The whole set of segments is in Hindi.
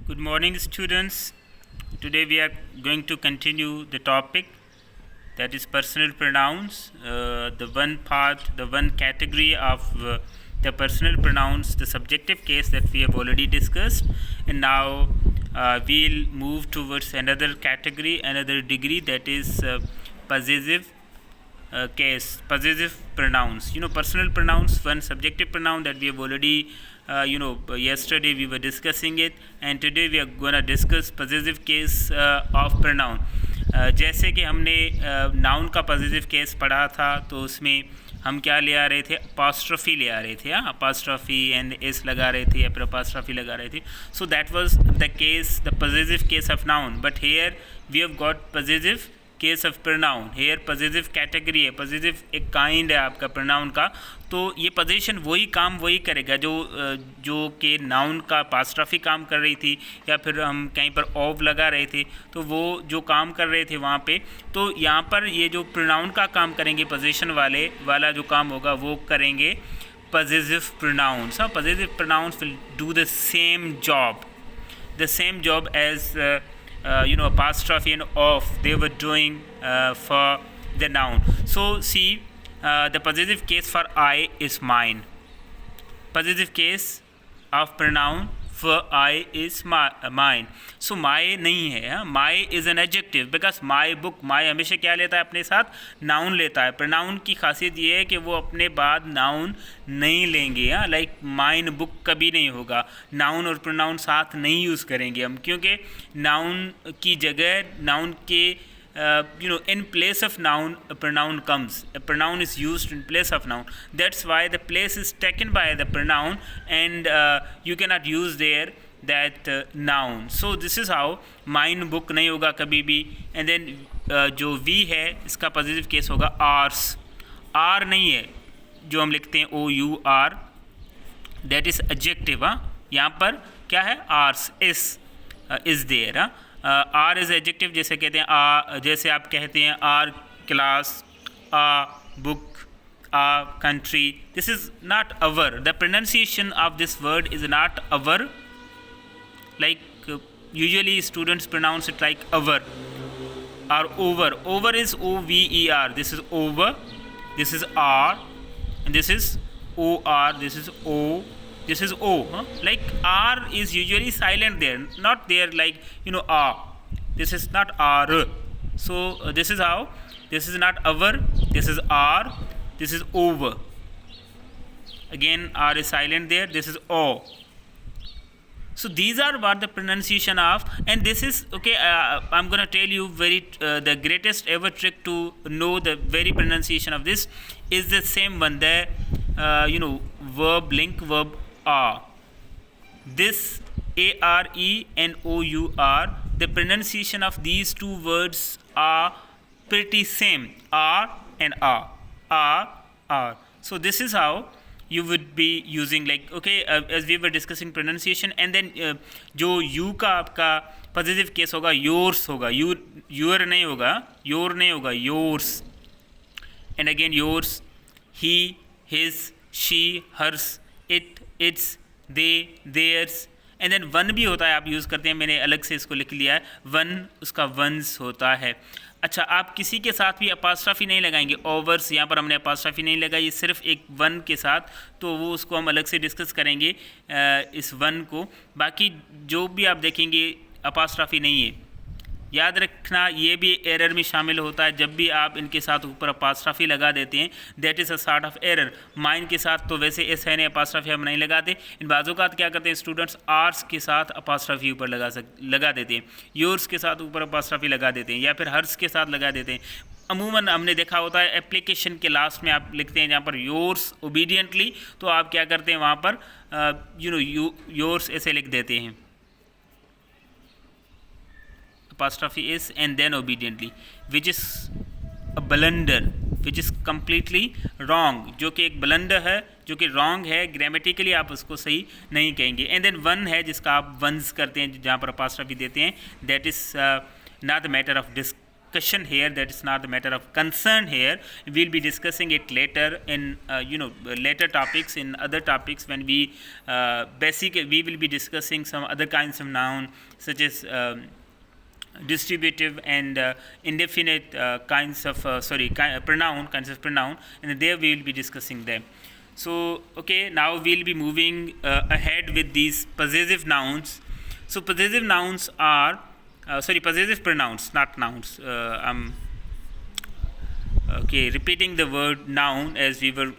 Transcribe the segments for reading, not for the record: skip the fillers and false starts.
Good morning, students. Today we are going to continue the topic that is personal pronouns. The one part, the one category of the personal pronouns, the subjective case that we have already discussed, and now we'll move towards another category, another degree, that is possessive case, possessive pronouns. Personal pronouns, one subjective pronoun that we have already yesterday we were discussing it, and today we are gonna discuss possessive case of pronoun. जैसे कि हमने नाउन का पॉजिटिव केस पढ़ा था, तो उसमें हम क्या ले आ रहे थे, अपॉस्ट्रोफी ले आ रहे थे, अपॉस्ट्रोफी एंड एस लगा रहे थे या फिर अपॉस्ट्रोफी लगा रहे थे. So that was the case, the possessive case of noun. But here we have got possessive case of pronoun. Here possessive category है, पॉजिटिव एक काइंड है आपका प्रोनाउन का. तो ये पोजीशन वही काम वही करेगा जो कि नाउन का अपॉस्ट्रोफी काम कर रही थी, या फिर हम कहीं पर ऑफ लगा रहे थे, तो वो जो काम कर रहे थे वहाँ पे, तो यहाँ पर ये जो प्रोनाउन का काम करेंगे, पोजीशन वाला जो काम होगा वो करेंगे possessive pronouns. Possessive pronouns will do the same job as apostrophe and off they were doing for the noun. So see, the possessive case for I is mine. Possessive case of pronoun for I is mine. So my नहीं है, my is an adjective because my book, my हमेशा क्या लेता है अपने साथ, नाउन लेता है. प्रोनाउन की खासियत ये है कि वो अपने बाद नाउन नहीं लेंगे. लाइक माइन बुक कभी नहीं होगा, नाउन और प्रोनाउन साथ नहीं यूज़ करेंगे हम, क्योंकि नाउन की जगह, नाउन के in place of noun, a pronoun comes. A pronoun is used in place of noun. That's why the place is taken by the pronoun, and you cannot use there that noun. So this is how mine book नहीं होगा कभी भी. And then जो V है इसका पॉजिटिव केस होगा ours. R नहीं है जो हम लिखते हैं OUR, that is adjective. यहाँ पर क्या है, ours is there. Our is adjective, जैसे कहते हैं जैसे आप कहते हैं our class, our book, our country. This is not our. The pronunciation of this word is not our. Like usually students pronounce it like our और over. Over is OVER. This is over, this is our, and this is OR, this is O, this is O. Like R is usually silent there, not there like R. This is not R. So this is how, this is not our, this is R, this is over. Again R is silent there, this is O. So these are what the pronunciation of, and this is okay. I'm gonna tell you the greatest ever trick to know the very pronunciation of this is the same one, the verb, link verb are. This ARE and OUR, the pronunciation of these two words are pretty same. R and R. So this is how you would be using, like okay, as we were discussing pronunciation, and then जो you का आपका पॉजिटिव केस होगा yours होगा, your नहीं होगा, your नहीं होगा, yours. And again yours, he, his, she, hers, it, its, they, theirs. And then one भी होता है, आप यूज़ करते हैं, मैंने अलग से इसको लिख लिया है, वन उसका वंस होता है. अच्छा, आप किसी के साथ भी अपॉस्ट्रोफी नहीं लगाएंगे. ओवर्स, यहाँ पर हमने अपॉस्ट्रोफी नहीं लगाई, सिर्फ एक वन के साथ, तो वो उसको हम अलग से डिस्कस करेंगे इस वन को. बाकी जो भी आप देखेंगे अपॉस्ट्रोफी नहीं है. याद रखना, ये भी एरर में शामिल होता है जब भी आप इनके साथ ऊपर अपॉस्ट्रोफी लगा देते हैं. That is a sort of error. Mine के साथ तो वैसे एस है नहीं, अपॉस्ट्रोफी हम नहीं लगाते. इन बाज़ोकात क्या करते हैं स्टूडेंट्स, आर्स के साथ अपॉस्ट्रोफी ऊपर लगा देते हैं, योर्स के साथ ऊपर अपॉस्ट्रोफी लगा देते हैं, या फिर हर्स के साथ लगा देते हैं. अमूमन हमने देखा होता है एप्लीकेशन के लास्ट में आप लिखते हैं जहाँ पर योर्स ओबीडियंटली, तो आप क्या करते हैं वहाँ पर योर्स ऐसे लिख देते हैं, apostrophe is and then obediently, which is a blunder, which is completely wrong. जो कि एक blunder है, जो कि wrong है, ग्रामेटिकली आप उसको सही नहीं कहेंगे. एंड देन वन है जिसका आप वंस करते हैं, जहाँ पर apostrophe देते हैं, that is not a matter of discussion here, that is not the matter of concern here. We'll be discussing it later in later topics, in other topics, when we we will be discussing some other kinds of noun, such as distributive and indefinite kinds of kinds of pronoun, and there we will be discussing them. So okay, now we'll be moving ahead with these possessive nouns. So possessive nouns are possessive pronouns, not nouns. I'm repeating the word noun, as we were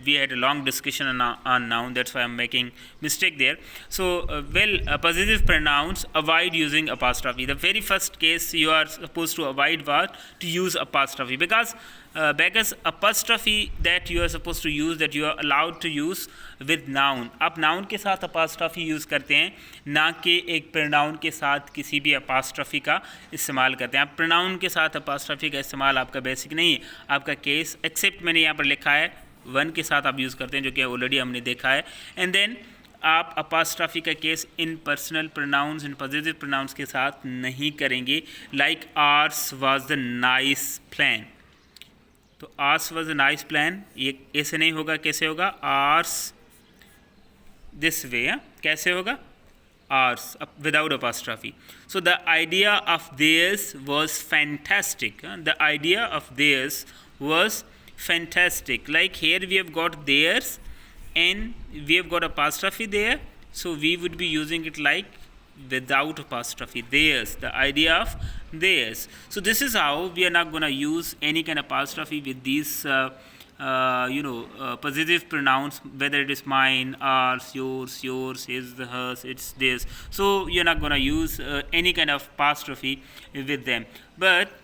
we had a long discussion on noun, that's why I'm making mistake there. So possessive pronouns avoid using apostrophe. The very first case you are supposed to avoid what? To use apostrophe, because apostrophe that you are supposed to use, that you are allowed to use with noun. आप noun के साथ apostrophe use करते हैं, ना कि एक pronoun के साथ किसी भी apostrophe का इस्तेमाल करते हैं. आप pronoun के साथ apostrophe का इस्तेमाल आपका बेसिक नहीं है. आपका केस एक्सेप्ट मैंने यहाँ पर लिखा है, वन के साथ आप यूज़ करते हैं, जो कि ऑलरेडी हमने देखा है. एंड देन आप अपॉस्ट्रॉफी का case in personal pronouns, in possessive pronouns के साथ नहीं करेंगे. Like ours was the nice plan. तो ours was the nice plan, ये ऐसे नहीं होगा. कैसे होगा? Ours this way. कैसे होगा? Ours without apostrophe. So the idea of theirs was fantastic. The idea of theirs was fantastic. Like here we have got theirs and we have got apostrophe there, so we would be using it like without apostrophe, theirs, the idea of theirs. So this is how we are not going to use any kind of apostrophe with these possessive pronouns, whether it is mine, ours, yours, his, hers, it's theirs. So you're not going to use any kind of apostrophe with them. But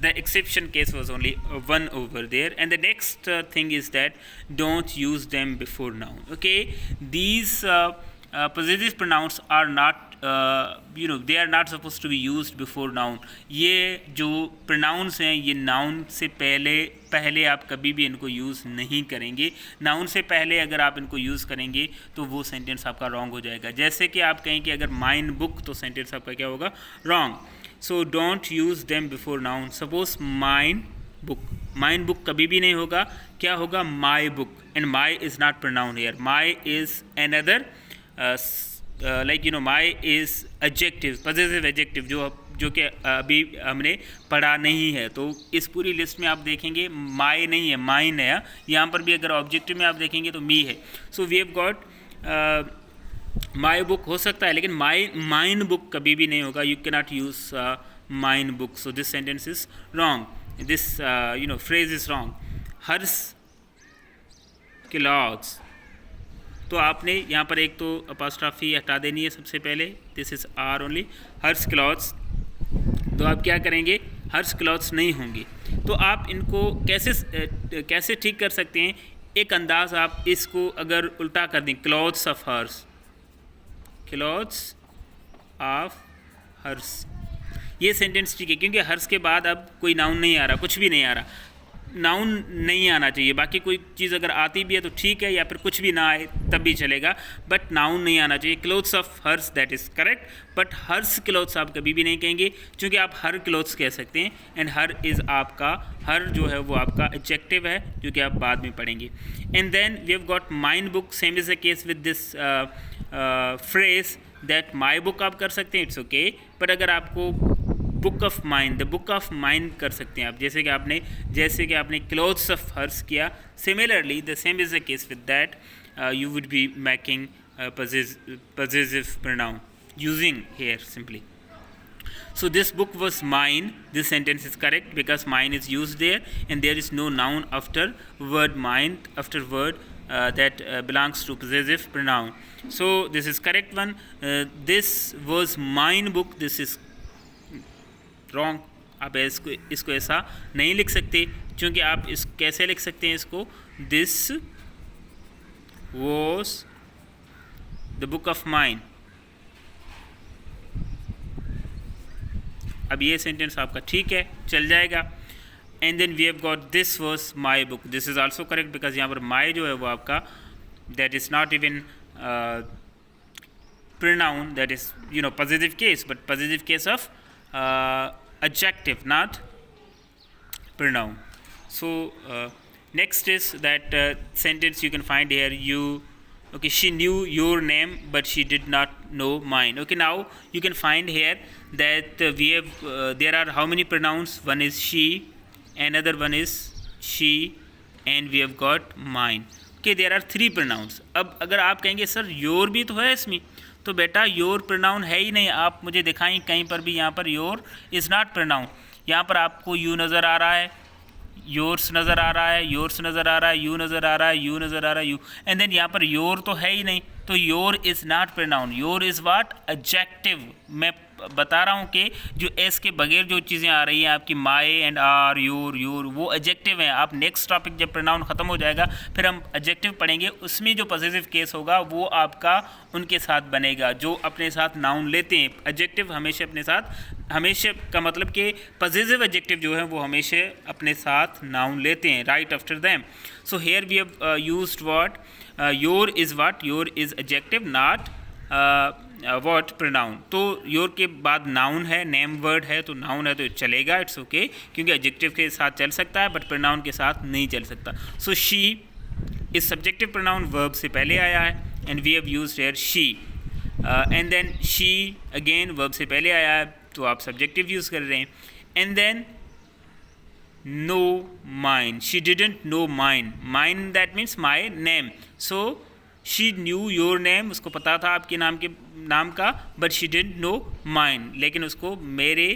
the exception case was only one over there. And the next thing is that don't use them before noun. Okay, these possessive pronouns are not they are not supposed to be used before noun. ये जो pronouns हैं, ये noun से पहले आप कभी भी इनको यूज़ नहीं करेंगे. नाउन से पहले अगर आप इनको यूज़ करेंगे तो वो सेंटेंस आपका रॉन्ग हो जाएगा. जैसे कि आप कहें कि अगर माइन बुक, तो सेंटेंस आपका क्या होगा? Wrong. So don't use them before noun. Suppose mine book. Mine book कभी भी नहीं होगा. क्या होगा? My book. And my is not pronoun here. My is another my is adjective, possessive adjective, जो कि अभी हमने पढ़ा नहीं है. तो इस पूरी लिस्ट में आप देखेंगे my नहीं है, mine है. यहाँ पर भी अगर ऑब्जेक्टिव में आप देखेंगे तो me है. So we have got my book हो सकता है, लेकिन माइन बुक कभी भी नहीं होगा. You can not use mine book. So this sentence is wrong. This phrase is wrong. Hers clothes, तो आपने यहाँ पर एक तो अपॉस्ट्रॉफी हटा देनी है सबसे पहले. This is our only. Hers clothes, तो आप क्या करेंगे? हर्स क्लॉथ्स नहीं होंगे. तो आप इनको कैसे ठीक कर सकते हैं? एक अंदाज आप इसको अगर उल्टा कर दें, clothes of hers, clothes of hers, ये सेंटेंस ठीक है, क्योंकि हर्स के बाद अब कोई नाउन नहीं आ रहा, कुछ भी नहीं आ रहा. नाउन नहीं आना चाहिए. बाकी कोई चीज़ अगर आती भी है तो ठीक है, या फिर कुछ भी ना आए तब भी चलेगा, बट नाउन नहीं आना चाहिए. Clothes of hers, that is correct. But hers clothes आप कभी भी नहीं कहेंगे, क्योंकि आप हर क्लोथ्स कह सकते हैं. एंड हर इज़ आपका, हर जो है वो आपका एडजेक्टिव है, जो कि आप बाद में पढ़ेंगे. And then we have got mine book. Same is the case with this phrase that my book आप कर सकते हैं, इट्स ओके. बट अगर आपको book of mine, the book of mine कर सकते हैं आप, जैसे कि आपने क्लोथ्स ऑफ हर्स किया. Similarly the same is the case with that you would be making possessive pronoun using here simply. So this book was mine. This sentence is correct because mine is used there, and there is no noun after word mine, after word that belongs to possessive pronoun. So this is correct one. This was mine book. This is wrong. आप इसको ऐसा नहीं लिख सकते, क्योंकि आप इस कैसे लिख सकते हैं इसको? This was the book of mine. अब ये सेंटेंस आपका ठीक है, चल जाएगा. And then we have got this was my book. This is also correct because यहाँ पर माई जो है वो आपका that is not even pronoun, that is possessive case, but possessive case of adjective, not pronoun. So next is that sentence you can find here. Okay, she knew your name but she did not know mine. Okay, now you can find here that we have there are how many pronouns? One is she, another one is she, and we have got mine. Okay, there are 3 pronouns. अब अगर आप कहेंगे सर योर भी तो है इसमें, तो बेटा योर प्रोनाउन है ही नहीं. आप मुझे दिखाएं कहीं पर भी यहाँ per your is not pronoun. यहाँ पर आपको यू नज़र आ रहा है, योर्स नज़र आ रहा है, योर्स नज़र आ रहा है, यू नज़र आ रहा है, यू नज़र आ रहा है, यू, एंड देन यहाँ पर योर तो है ही नहीं. तो your is not pronoun. Your is what? Adjective. मैं बता रहा हूँ कि जो एस के बगैर जो चीज़ें आ रही हैं आपकी माई एंड आर, योर, वो एडजेक्टिव हैं. आप नेक्स्ट टॉपिक जब प्रोनाउन ख़त्म हो जाएगा फिर हम एडजेक्टिव पढ़ेंगे, उसमें जो पॉजिटिव केस होगा वो आपका उनके साथ बनेगा जो अपने साथ नाउन लेते हैं. एडजेक्टिव हमेशा अपने साथ, हमेशा का मतलब कि पॉजिटिव एडजेक्टिव जो है वो हमेशा अपने साथ नाउन लेते हैं, right after them. So here we have used what? Your is what? Your is adjective, not what? Pronoun. तो योर के बाद नाउन है, नेम वर्ड है, तो नाउन है तो चलेगा, इट्स ओके, क्योंकि एडजेक्टिव के साथ चल सकता है बट प्रोनाउन के साथ नहीं चल सकता. So she is subjective pronoun verb से पहले आया है and we have used here she, and then she again verb से पहले आया है तो आप सब्जेक्टिव यूज़ कर रहे हैं. And then know mine. She didn't know mine. Mine that means my name. So she knew your name, उसको पता था आपके नाम का, but she didn't know mine, लेकिन उसको मेरे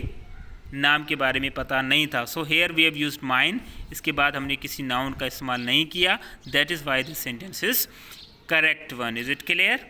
नाम के बारे में पता नहीं था. So here we have used mine. इसके बाद हमने किसी नाउन का इस्तेमाल नहीं किया. That is why this sentence is correct one. Is it clear?